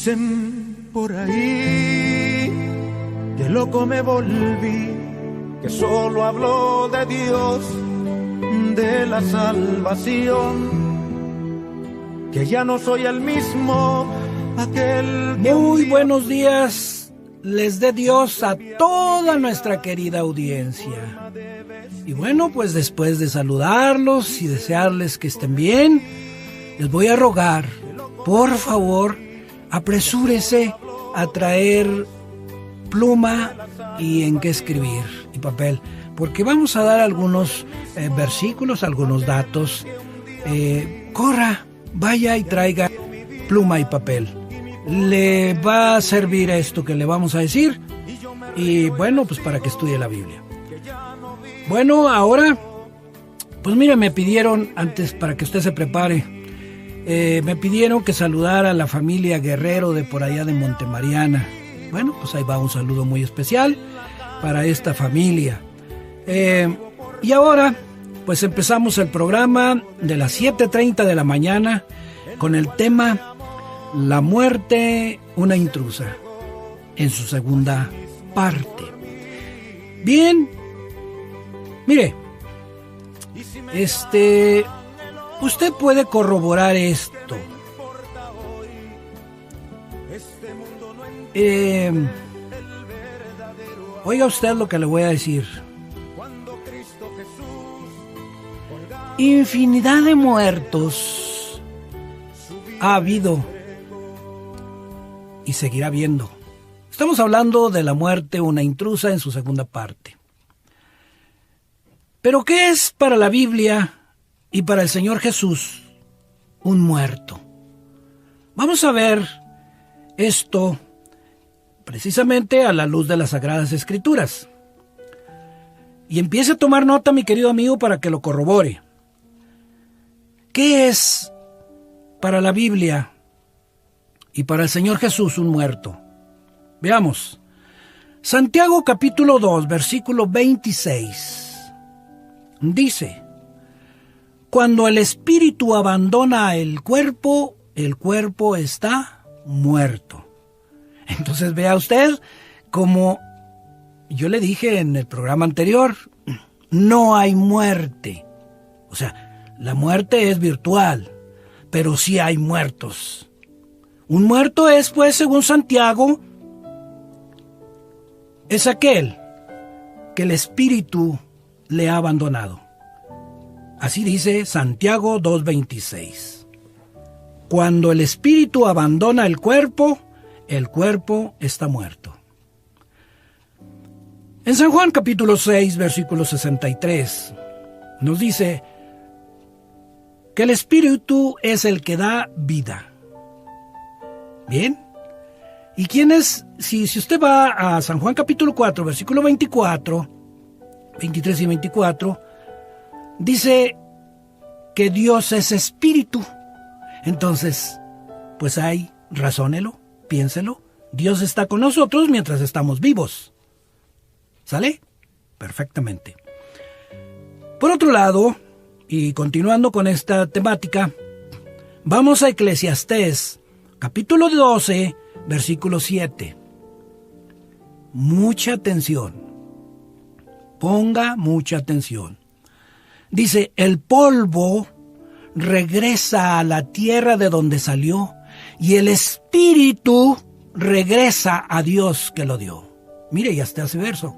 Dicen por ahí que loco me volví, que solo hablo de Dios, de la salvación, que ya no soy el mismo, aquel que... Muy buenos días, les dé Dios a toda nuestra querida audiencia. Y bueno, pues después de saludarlos y desearles que estén bien, les voy a rogar, por favor, apresúrese a traer pluma y en qué escribir y papel, porque vamos a dar algunos versículos, algunos datos. Corra, vaya y traiga pluma y papel. Le va a servir esto que le vamos a decir y bueno, pues para que estudie la Biblia. Bueno, ahora, pues mire, me pidieron, antes para que usted se prepare, me pidieron que saludara a la familia Guerrero de por allá de Montemariana. Bueno, pues ahí va un saludo muy especial para esta familia. Y ahora, pues empezamos el programa de las 7:30 de la mañana con el tema La muerte, una intrusa, en su segunda parte. Bien, mire, usted puede corroborar esto. Oiga usted lo que le voy a decir. Infinidad de muertos ha habido y seguirá habiendo. Estamos hablando de La muerte, una intrusa, en su segunda parte. Pero ¿qué es para la Biblia y para el Señor Jesús un muerto? Vamos a ver esto precisamente a la luz de las Sagradas Escrituras. Y empiece a tomar nota, mi querido amigo, para que lo corrobore. ¿Qué es para la Biblia y para el Señor Jesús un muerto? Veamos. Santiago capítulo 2, versículo 26. Dice: cuando el espíritu abandona el cuerpo está muerto. Entonces vea usted, como yo le dije en el programa anterior, no hay muerte. O sea, la muerte es virtual, pero sí hay muertos. Un muerto es, pues, según Santiago, es aquel que el espíritu le ha abandonado. Así dice Santiago 2:26. Cuando el espíritu abandona el cuerpo está muerto. En San Juan capítulo 6, versículo 63, nos dice que el espíritu es el que da vida. Bien. ¿Y quién es? Si usted va a San Juan capítulo 4, versículo 24, 23 y 24, dice que Dios es espíritu. Entonces, pues ahí, razónelo, piénselo. Dios está con nosotros mientras estamos vivos. ¿Sale? Perfectamente. Por otro lado, y continuando con esta temática, vamos a Eclesiastés, capítulo 12, versículo 7. Mucha atención. Ponga mucha atención. Dice: el polvo regresa a la tierra de donde salió, y el espíritu regresa a Dios que lo dio. Mire, ya está ese verso,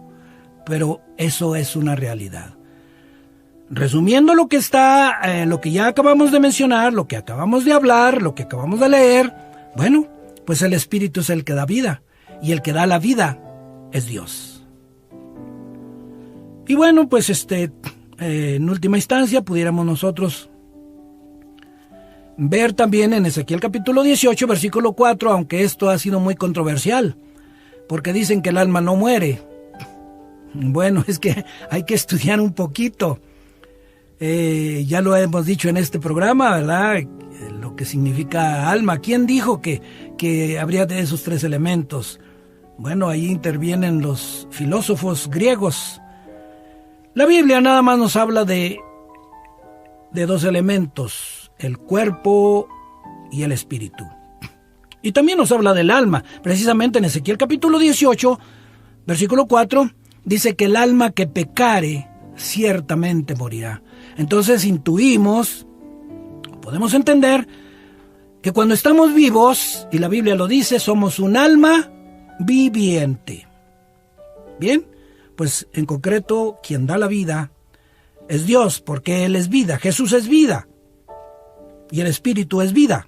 pero eso es una realidad. Resumiendo lo que está, lo que ya acabamos de mencionar, lo que acabamos de hablar, lo que acabamos de leer, bueno, pues el espíritu es el que da vida, y el que da la vida es Dios. Y bueno, pues en última instancia pudiéramos nosotros ver también en Ezequiel capítulo 18, versículo 4, aunque esto ha sido muy controversial, porque dicen que el alma no muere. Bueno, es que hay que estudiar un poquito. Ya lo hemos dicho en este programa, ¿verdad? Lo que significa alma. ¿Quién dijo que habría de esos tres elementos? Bueno, ahí intervienen los filósofos griegos. La Biblia nada más nos habla de dos elementos: el cuerpo y el espíritu. Y también nos habla del alma. Precisamente en Ezequiel capítulo 18, versículo 4, dice que el alma que pecare ciertamente morirá. Entonces intuimos, podemos entender, que cuando estamos vivos, y la Biblia lo dice, somos un alma viviente. Bien, pues en concreto, quien da la vida es Dios, porque Él es vida. Jesús es vida. Y el Espíritu es vida.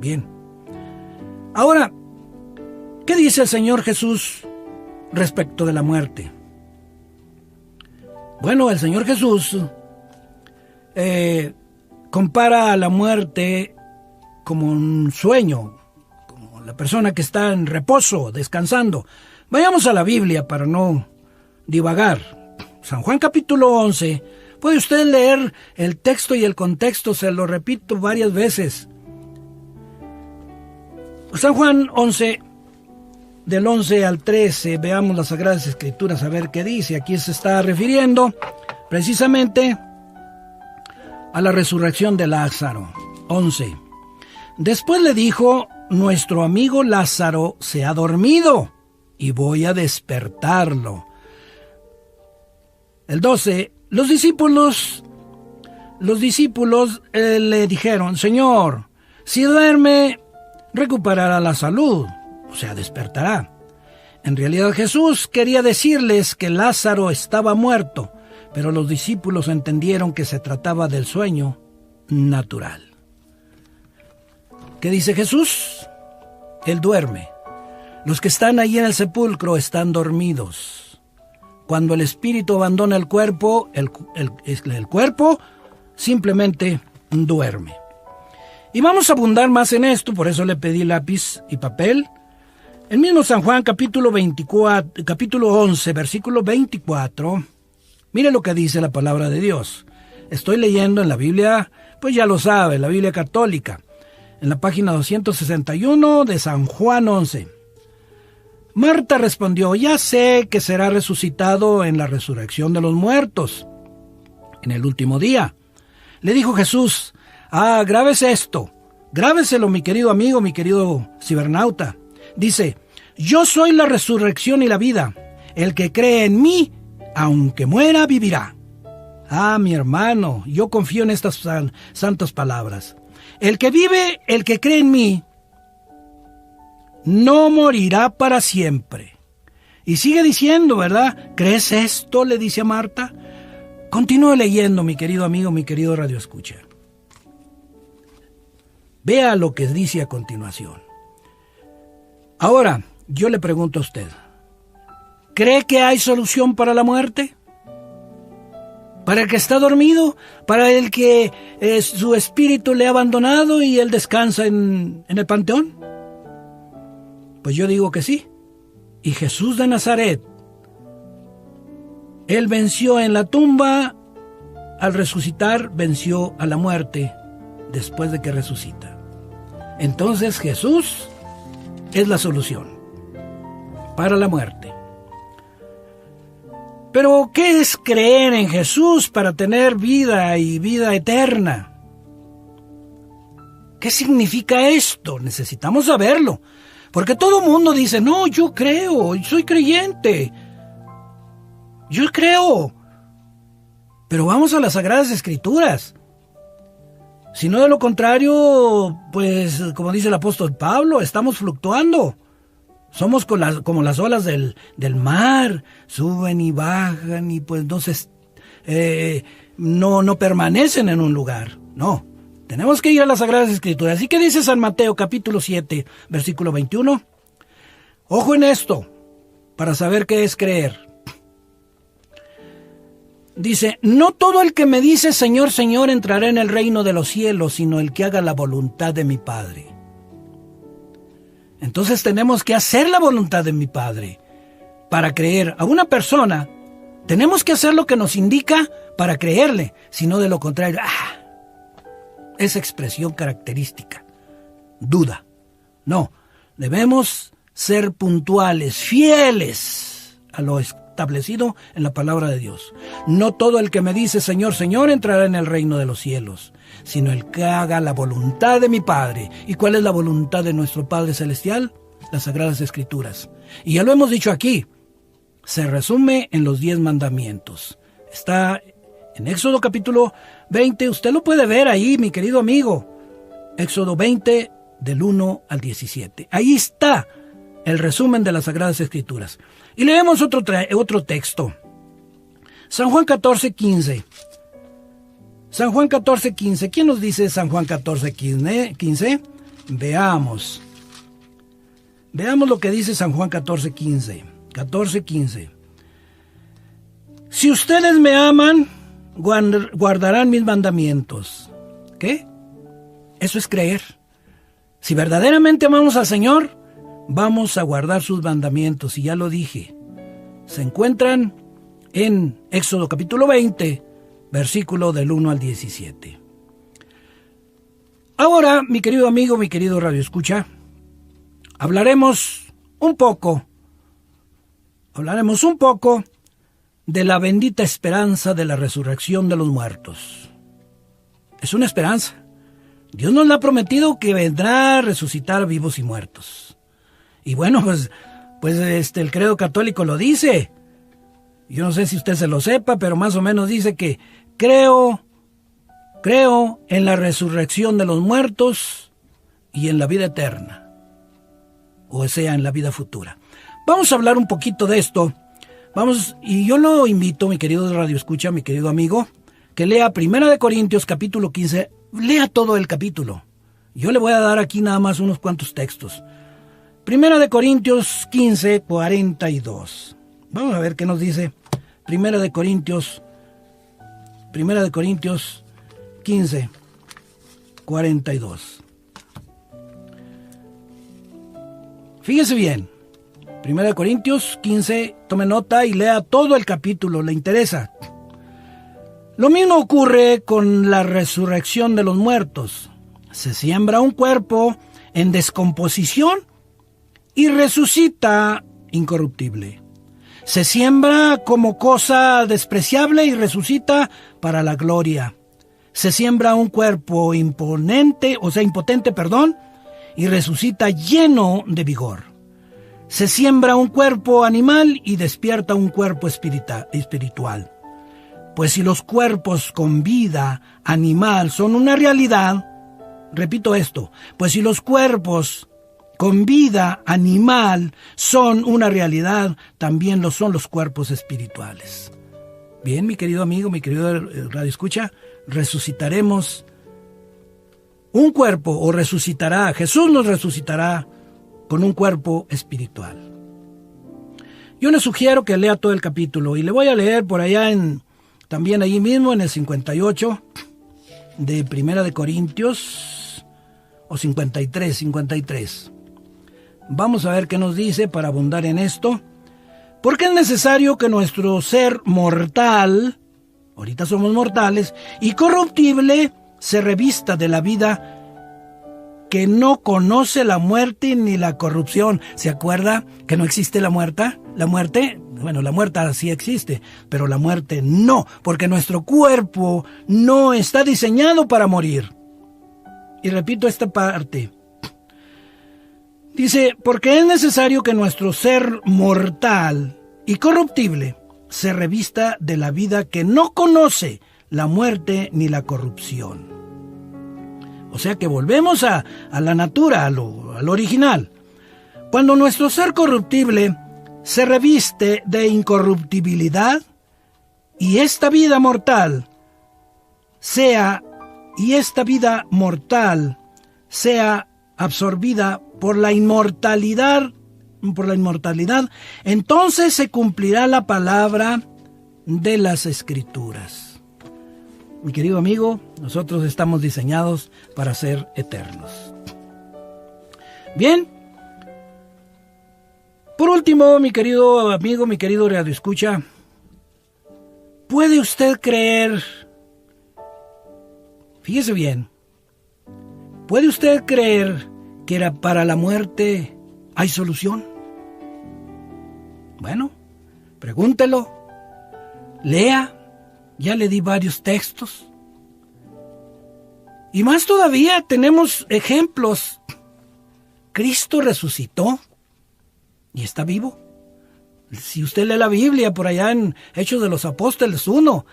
Bien. Ahora, ¿qué dice el Señor Jesús respecto de la muerte? Bueno, el Señor Jesús compara a la muerte como un sueño, como la persona que está en reposo, descansando. Vayamos a la Biblia para no divagar. San Juan capítulo 11, puede usted leer el texto y el contexto, se lo repito varias veces. San Juan 11, del 11 al 13, veamos las Sagradas Escrituras a ver qué dice. Aquí se está refiriendo precisamente a la resurrección de Lázaro. 11. Después le dijo, nuestro amigo Lázaro se ha dormido y voy a despertarlo. El 12, los discípulos le dijeron, Señor, si duerme, recuperará la salud, o sea, despertará. En realidad Jesús quería decirles que Lázaro estaba muerto, pero los discípulos entendieron que se trataba del sueño natural. ¿Qué dice Jesús? Él duerme. Los que están ahí en el sepulcro están dormidos. Cuando el espíritu abandona el cuerpo, el cuerpo simplemente duerme. Y vamos a abundar más en esto, por eso le pedí lápiz y papel. El mismo San Juan, capítulo 11, versículo 24. Mire lo que dice la palabra de Dios. Estoy leyendo en la Biblia, pues ya lo sabe, la Biblia católica. En la página 261 de San Juan 11. Marta respondió, ya sé que será resucitado en la resurrección de los muertos, en el último día. Le dijo Jesús, grábese esto, grábeselo mi querido amigo, mi querido cibernauta. Dice, yo soy la resurrección y la vida. El que cree en mí, aunque muera, vivirá. Mi hermano, yo confío en estas santas palabras. El que vive, el que cree en mí, no morirá para siempre. Y sigue diciendo, ¿verdad? ¿Crees esto?, le dice a Marta. Continúe leyendo, mi querido amigo, mi querido radioescucha. Vea lo que dice a continuación. Ahora, yo le pregunto a usted, ¿cree que hay solución para la muerte? ¿Para el que está dormido? ¿Para el que su espíritu le ha abandonado y él descansa en el panteón? Pues yo digo que sí. Y Jesús de Nazaret, Él venció en la tumba, al resucitar venció a la muerte después de que resucita. Entonces Jesús es la solución para la muerte. Pero ¿qué es creer en Jesús para tener vida y vida eterna? ¿Qué significa esto? Necesitamos saberlo. Porque todo mundo dice, no, yo creo, soy creyente. Yo creo. Pero vamos a las Sagradas Escrituras. Si no, de lo contrario, pues, como dice el apóstol Pablo, estamos fluctuando. Somos como las olas del mar, suben y bajan y pues no permanecen en un lugar. No, tenemos que ir a las Sagradas Escrituras. ¿Y qué dice San Mateo capítulo 7, versículo 21? Ojo en esto, para saber qué es creer. Dice, no todo el que me dice Señor, Señor entrará en el reino de los cielos, sino el que haga la voluntad de mi Padre. Entonces tenemos que hacer la voluntad de mi Padre. Para creer a una persona, tenemos que hacer lo que nos indica para creerle, sino de lo contrario, esa expresión característica, duda. No, debemos ser puntuales, fieles a lo establecido en la palabra de Dios. No todo el que me dice Señor, Señor entrará en el reino de los cielos, sino el que haga la voluntad de mi Padre. ¿Y cuál es la voluntad de nuestro Padre Celestial? Las Sagradas Escrituras. Y ya lo hemos dicho aquí, se resume en los 10 mandamientos. Está en Éxodo capítulo 20, usted lo puede ver ahí, mi querido amigo. Éxodo 20, del 1 al 17. Ahí está el resumen de las Sagradas Escrituras. Y leemos otro texto. San Juan 14, 15. San Juan 14, 15. ¿Quién nos dice San Juan 14, 15? Veamos. Veamos lo que dice San Juan 14, 15. 14, 15. Si ustedes me aman, guardarán mis mandamientos. ¿Qué? Eso es creer. Si verdaderamente amamos al Señor, vamos a guardar sus mandamientos. Y ya lo dije. Se encuentran en Éxodo capítulo 20, versículo del 1 al 17. Ahora, mi querido amigo, mi querido radioescucha, hablaremos un poco de la bendita esperanza de la resurrección de los muertos. Es una esperanza. Dios nos ha prometido que vendrá a resucitar vivos y muertos. Y bueno, pues el credo católico lo dice. Yo no sé si usted se lo sepa, pero más o menos dice que creo en la resurrección de los muertos y en la vida eterna, o sea, en la vida futura. Vamos a hablar un poquito de esto. Y yo lo invito, mi querido radioescucha, mi querido amigo, que lea 1 Corintios capítulo 15, lea todo el capítulo. Yo le voy a dar aquí nada más unos cuantos textos. 1 Corintios 15, 42. Vamos a ver qué nos dice 1 Corintios 15, 42. Fíjese bien. 1 Corintios 15, tome nota y lea todo el capítulo, le interesa. Lo mismo ocurre con la resurrección de los muertos. Se siembra un cuerpo en descomposición y resucita incorruptible. Se siembra como cosa despreciable y resucita para la gloria. Se siembra un cuerpo impotente, y resucita lleno de vigor. Se siembra un cuerpo animal y despierta un cuerpo espiritual. Pues si los cuerpos con vida animal son una realidad, repito esto, pues si los cuerpos con vida animal son una realidad, también lo son los cuerpos espirituales. Bien, mi querido amigo, mi querido radioescucha, resucitaremos un cuerpo, o resucitará, Jesús nos resucitará con un cuerpo espiritual. Yo le sugiero que lea todo el capítulo y le voy a leer por allá también allí mismo en el 58 de 1 Corintios, o 53. Vamos a ver qué nos dice para abundar en esto. Porque es necesario que nuestro ser mortal, ahorita somos mortales, y corruptible, se revista de la vida que no conoce la muerte ni la corrupción. ¿Se acuerda que no existe la muerte? La muerte sí existe, pero la muerte no, porque nuestro cuerpo no está diseñado para morir. Y repito esta parte. Dice, porque es necesario que nuestro ser mortal y corruptible se revista de la vida que no conoce la muerte ni la corrupción. O sea que volvemos a la natura, al original. Cuando nuestro ser corruptible se reviste de incorruptibilidad y esta vida mortal sea absorbida por la inmortalidad, entonces se cumplirá la palabra de las Escrituras. Mi querido amigo, nosotros estamos diseñados para ser eternos. Bien. Por último, mi querido amigo, mi querido radioescucha, ¿puede usted creer? Fíjese bien. ¿Puede usted creer que para la muerte hay solución? Bueno, Pregúntelo, lea, ya le di varios textos. Y más todavía tenemos ejemplos. Cristo resucitó y está vivo. Si usted lee la Biblia por allá en Hechos de los Apóstoles 1,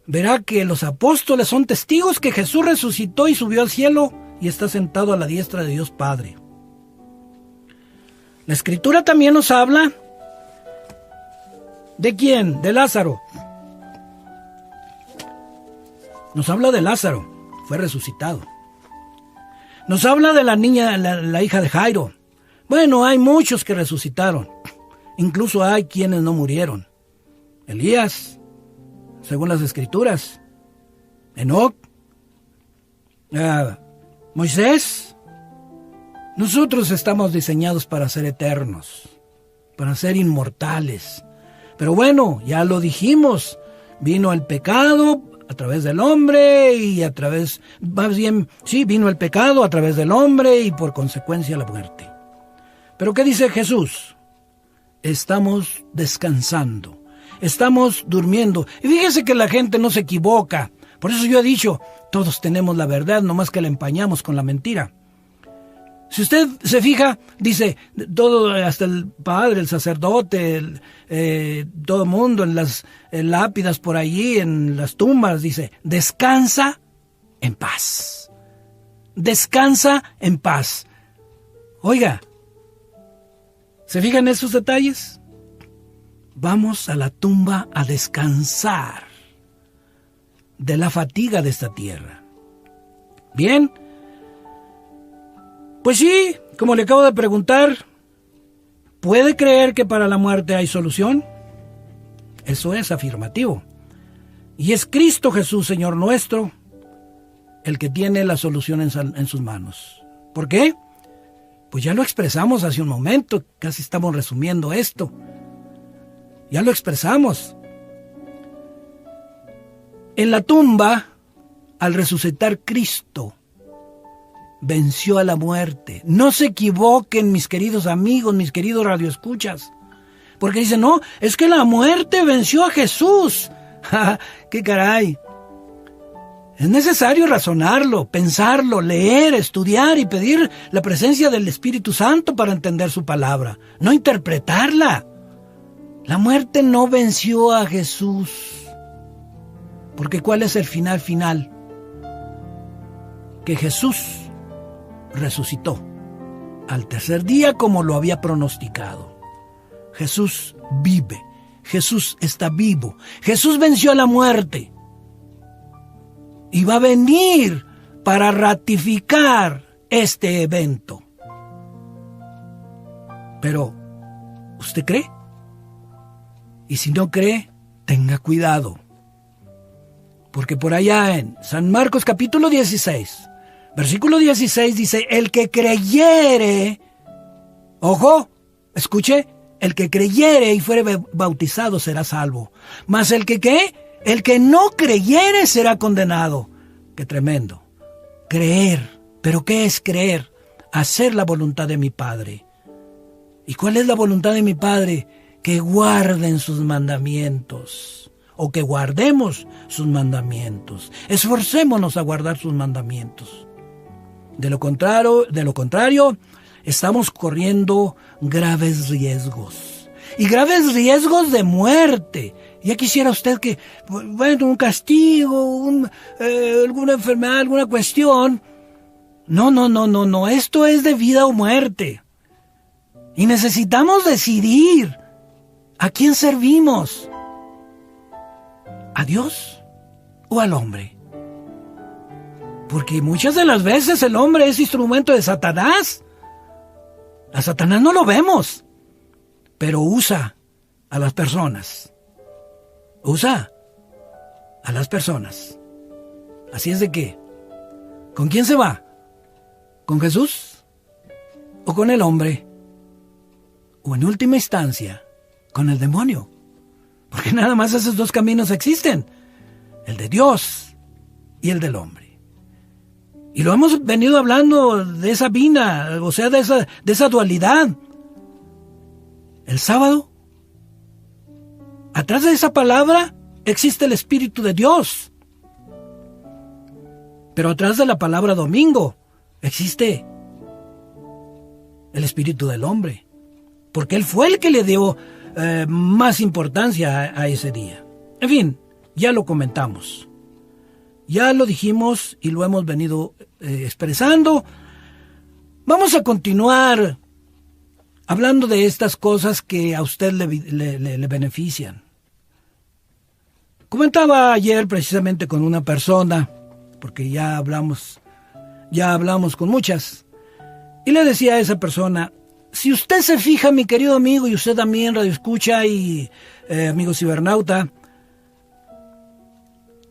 verá que los apóstoles son testigos que Jesús resucitó y subió al cielo y está sentado a la diestra de Dios Padre. La Escritura también nos habla ¿de quién? De Lázaro. Nos habla de Lázaro, fue resucitado. Nos habla de la niña, la hija de Jairo. Bueno, hay muchos que resucitaron. Incluso hay quienes no murieron. Elías, según las Escrituras. Enoc, Moisés. Nosotros estamos diseñados para ser eternos, para ser inmortales. Pero bueno, ya lo dijimos, vino el pecado a través del hombre y vino el pecado a través del hombre y por consecuencia la muerte. Pero ¿qué dice Jesús? Estamos descansando, estamos durmiendo. Y fíjese que la gente no se equivoca. Por eso yo he dicho, todos tenemos la verdad, nomás que la empañamos con la mentira. Si usted se dice, todo, hasta el padre, el sacerdote, todo el mundo, en las lápidas por allí, en las tumbas, dice, descansa en paz. Descansa en paz. Oiga, ¿se fijan en esos detalles? Vamos a la tumba a descansar de la fatiga de esta tierra. Bien. Pues sí, como le acabo de preguntar, ¿puede creer que para la muerte hay solución? Eso es afirmativo. Y es Cristo Jesús, Señor nuestro, el que tiene la solución en sus manos. ¿Por qué? Pues ya lo expresamos hace un momento, casi estamos resumiendo esto. Ya lo expresamos. En la tumba, al resucitar Cristo, venció a la muerte. No se equivoquen, mis queridos amigos, mis queridos radioescuchas. Porque dicen, no, es que la muerte venció a Jesús. ¡Qué caray! Es necesario razonarlo, pensarlo, leer, estudiar y pedir la presencia del Espíritu Santo para entender su palabra, no interpretarla. La muerte no venció a Jesús. Porque ¿cuál es el final? Que Jesús resucitó al tercer día como lo había pronosticado. Jesús vive, Jesús está vivo, Jesús venció a la muerte y va a venir para ratificar este evento. Pero, ¿usted cree? Y si no cree, tenga cuidado. Porque por allá en San Marcos capítulo 16, versículo 16 dice, el que creyere, ojo, escuche, el que creyere y fuere bautizado será salvo. Mas el que ¿qué? El que no creyere será condenado. ¡Qué tremendo! Creer. ¿Pero qué es creer? Hacer la voluntad de mi Padre. ¿Y cuál es la voluntad de mi Padre? Que guarden sus mandamientos. O que guardemos sus mandamientos. Esforcémonos a guardar sus mandamientos. De lo contrario, estamos corriendo graves riesgos. Y graves riesgos de muerte. Ya quisiera usted que, bueno, un castigo, alguna enfermedad, alguna cuestión. No. Esto es de vida o muerte. Y necesitamos decidir a quién servimos. ¿A Dios o al hombre? Porque muchas de las veces el hombre es instrumento de Satanás. A Satanás no lo vemos, pero usa a las personas. Usa a las personas. Así es de que, ¿con quién se va? ¿Con Jesús? ¿O con el hombre? ¿O en última instancia, con el demonio? Porque nada más esos dos caminos existen. El de Dios y el del hombre. Y lo hemos venido hablando de esa bina, o sea, de esa dualidad. El sábado Atrás de esa palabra existe el Espíritu de Dios. Pero atrás de la palabra domingo existe el espíritu del hombre, porque él fue el que le dio más importancia a ese día. En fin, ya lo comentamos, ya lo dijimos y lo hemos venido expresando. Vamos a continuar hablando de estas cosas que a usted le benefician. Comentaba ayer precisamente con una persona, porque ya hablamos con muchas, y le decía a esa persona: si usted se fija, mi querido amigo, y usted también, radio escucha y amigo cibernauta,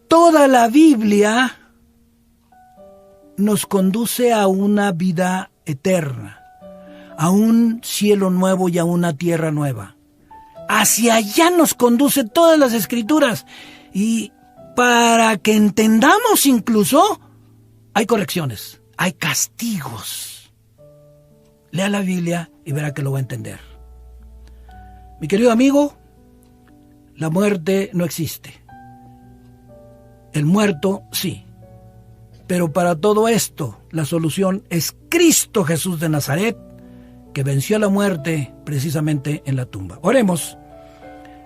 toda la Biblia nos conduce a una vida eterna, a un cielo nuevo y a una tierra nueva. Hacia allá nos conduce todas las escrituras, y para que entendamos incluso, hay correcciones, hay castigos. Lea la Biblia y verá que lo va a entender. Mi querido amigo, la muerte no existe. El muerto sí. Pero para todo esto, la solución es Cristo Jesús de Nazaret, que venció la muerte precisamente en la tumba. Oremos.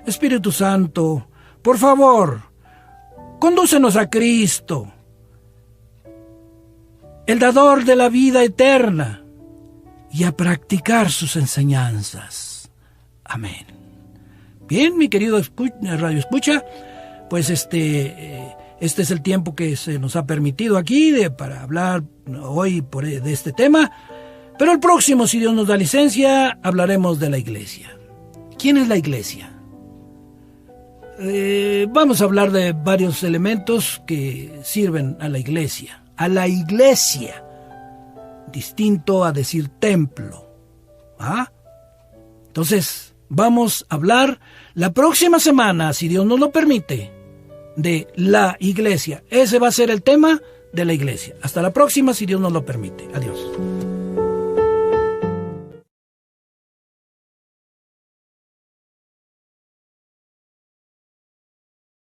Espíritu Santo, por favor, condúcenos a Cristo, el dador de la vida eterna, y a practicar sus enseñanzas. Amén. Bien, mi querido radio escucha, pues este es el tiempo que se nos ha permitido aquí para hablar hoy de este tema, pero el próximo, si Dios nos da licencia, hablaremos de la iglesia. ¿Quién es la iglesia? Vamos a hablar de varios elementos que sirven a la iglesia. A la iglesia, distinto a decir templo. Entonces, vamos a hablar la próxima semana, si Dios nos lo permite, de la iglesia. Ese va a ser el tema de la iglesia. Hasta la próxima, si Dios nos lo permite. Adiós.